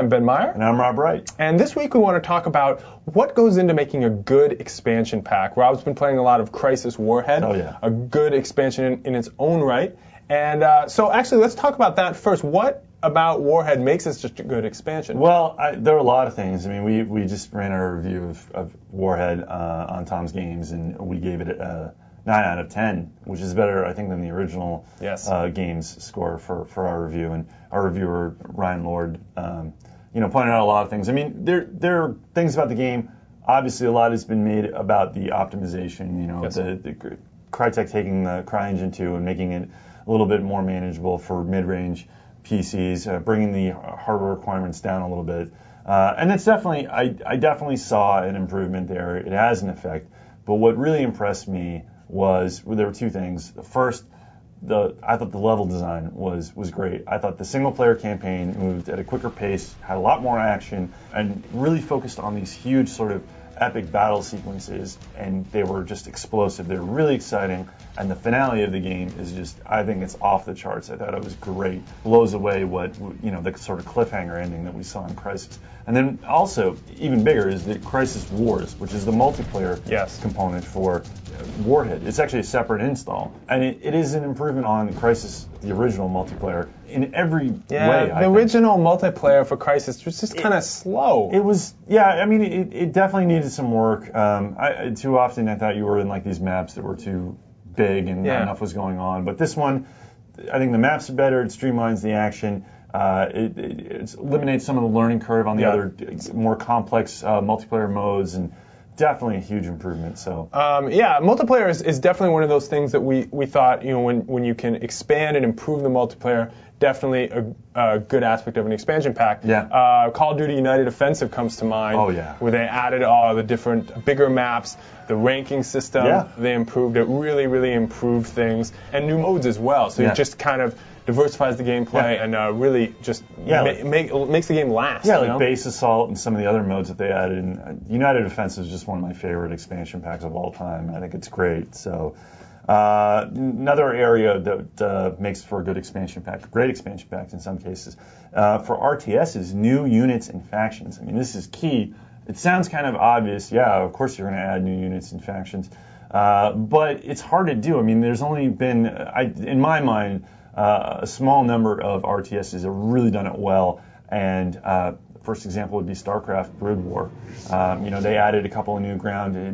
I'm Ben Meyer. And I'm Rob Wright. And this week we want to talk about what goes into making a good expansion pack. Rob's been playing a lot of Crisis Warhead. Oh, yeah. A good expansion in its own right. And so actually, let's talk about that first. What about Warhead makes it such a good expansion? Well, there are a lot of things. I mean, we just ran our review of Warhead on Tom's Games, and we gave it a 9 out of 10, which is better, I think, than the original games score for our review. And our reviewer, Ryan Lord, pointed out a lot of things. I mean, there are things about the game. Obviously, a lot has been made about the optimization, the Crytek taking the CryEngine 2 and making it a little bit more manageable for mid-range PCs, bringing the hardware requirements down a little bit. And it's definitely, I definitely saw an improvement there. It has an effect. But what really impressed me was, there were two things. First, I thought the level design was great. I thought the single-player campaign moved at a quicker pace, had a lot more action, and really focused on these huge sort of epic battle sequences, and they were just explosive. They were really exciting, and the finale of the game is just, I think it's off the charts. I thought it was great. Blows away the sort of cliffhanger ending that we saw in Crisis. And then also, even bigger, is the Crisis Wars, which is the multiplayer component for Warhead. It's actually a separate install, and it is an improvement on Crisis, the original multiplayer, in every way. The original multiplayer for Crisis was just kind of slow. It was, it definitely needed some work. Too often I thought you were in like these maps that were too big and not enough was going on. But this one, I think the maps are better. It streamlines the action. It eliminates some of the learning curve on the other more complex multiplayer modes, and definitely a huge improvement. So multiplayer is definitely one of those things that we thought, when you can expand and improve the multiplayer, definitely a good aspect of an expansion pack. Call of Duty United Offensive comes to mind. Where they added all the different bigger maps, the ranking system. They improved it, really, really improved things, and new modes as well. So it just kind of diversifies the gameplay and really just makes the game last. Like Base Assault and some of the other modes that they added. And United Offensive is just one of my favorite expansion packs of all time. I think it's great. So another area that makes for a good expansion pack, great expansion packs in some cases, for RTS is new units and factions. I mean, this is key. It sounds kind of obvious. Of course you're going to add new units and factions. But it's hard to do. I mean, there's only been, in my mind, a small number of RTSs have really done it well, and first example would be StarCraft Brood War. They added a couple of new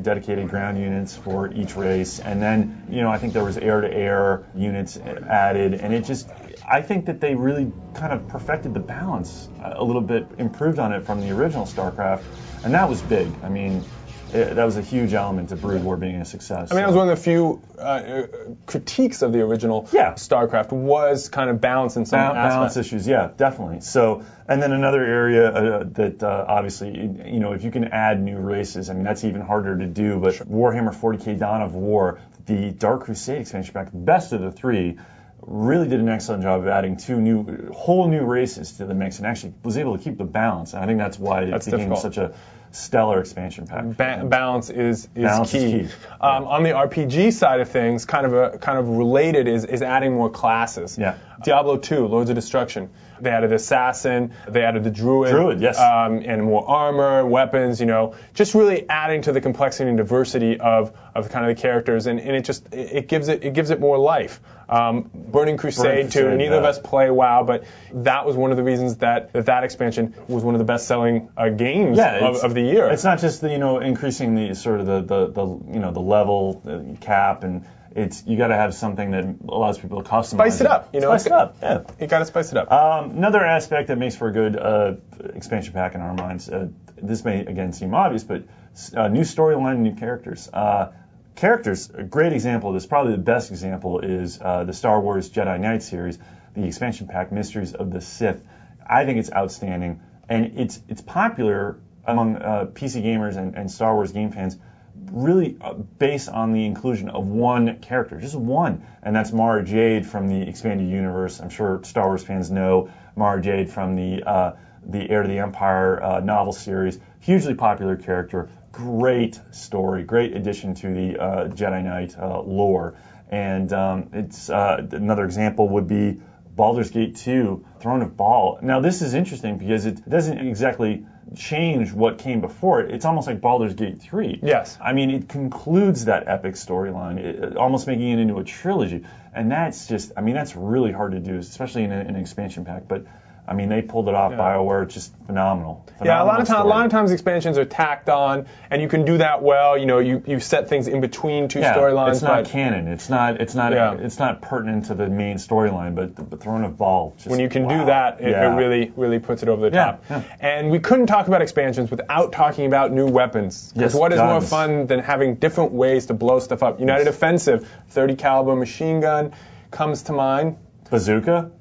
dedicated ground units for each race, and then I think there was air-to-air units added, and I think that they really kind of perfected the balance a little bit, improved on it from the original StarCraft, and that was big. I mean, that was a huge element to Brood War being a success. I mean, it was one of the few critiques of the original StarCraft was kind of balance in some balance issues, definitely. So, and then another area that obviously, if you can add new races, I mean, that's even harder to do, but Warhammer 40K Dawn of War, the Dark Crusade expansion pack, best of the three, really did an excellent job of adding whole new races to the mix, and actually was able to keep the balance. And I think that's why it became such a stellar expansion pack. Balance is key. On the RPG side of things, kind of related is adding more classes. Diablo 2, Lords of Destruction. They added Assassin, they added the Druid, and more armor, weapons, just really adding to the complexity and diversity of kind of the characters, and it gives it more life. Burning Crusade too. Neither of us play WoW, but that was one of the reasons that expansion was one of the best-selling games of the year. It's not just increasing the sort of the level cap, and you got to have something that allows people to customize. Spice it up, Spice it up. You got to spice it up. Another aspect that makes for a good expansion pack in our minds. This may again seem obvious, but new storyline, new characters. Characters, a great example of this, probably the best example, is the Star Wars Jedi Knight series, the expansion pack Mysteries of the Sith. I think it's outstanding, and it's popular among PC gamers and Star Wars game fans, really based on the inclusion of one character, just one, and that's Mara Jade from the Expanded Universe. I'm sure Star Wars fans know Mara Jade from the Heir to the Empire novel series. Hugely popular character, great story, great addition to the Jedi Knight lore. And it's another example would be Baldur's Gate 2, Throne of Bhaal. Now, this is interesting because it doesn't exactly change what came before it. It's almost like Baldur's Gate 3. Yes. I mean, it concludes that epic storyline, almost making it into a trilogy. And that's just, I mean, that's really hard to do, especially in an expansion pack. But I mean, they pulled it off. BioWare, just phenomenal. Yeah, a lot of times expansions are tacked on, and you can do that well. You know, you set things in between two storylines. It's not canon. It's not pertinent to the main storyline. But Throne of Bhaal, just, when you can do that, it really puts it over the top. Yeah. And we couldn't talk about expansions without talking about new weapons. Because what is more fun than having different ways to blow stuff up? United Offensive, 30 caliber machine gun comes to mind. Bazooka,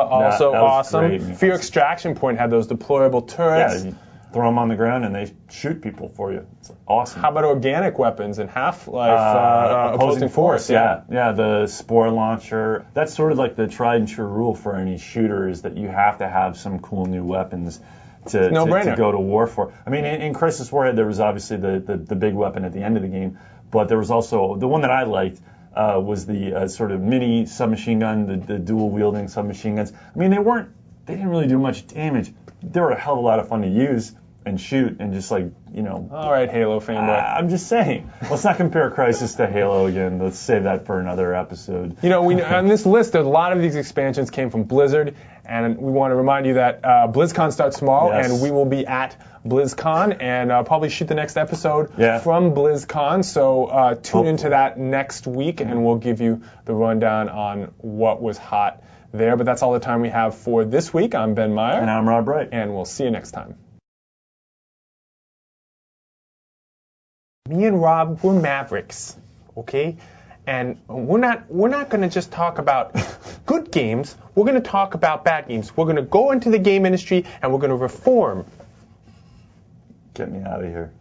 also awesome. Great. Fear Extraction Point had those deployable turrets. Yeah, you throw them on the ground and they shoot people for you. It's awesome. How about organic weapons in Half-Life? Opposing Force. Yeah, the Spore Launcher. That's sort of like the tried and true rule for any shooter is that you have to have some cool new weapons to go to war for. I mean, in Crisis Warhead, there was obviously the big weapon at the end of the game, but there was also the one that I liked. Was the sort of mini submachine gun, the dual-wielding submachine guns. I mean, they didn't really do much damage. They were a hell of a lot of fun to use and shoot and just like, you know. All right, Halo fanboy. I'm just saying. Let's not compare Crisis to Halo again. Let's save that for another episode. You know, on this list, a lot of these expansions came from Blizzard, and we want to remind you that BlizzCon starts tomorrow, and we will be at BlizzCon, and probably shoot the next episode from BlizzCon. So tune into that next week, and we'll give you the rundown on what was hot there. But that's all the time we have for this week. I'm Ben Meyer. And I'm Rob Bright. And we'll see you next time. Me and Rob, we're Mavericks, okay? And we're not going to just talk about good games. We're going to talk about bad games. We're going to go into the game industry, and we're going to reform. Get me out of here.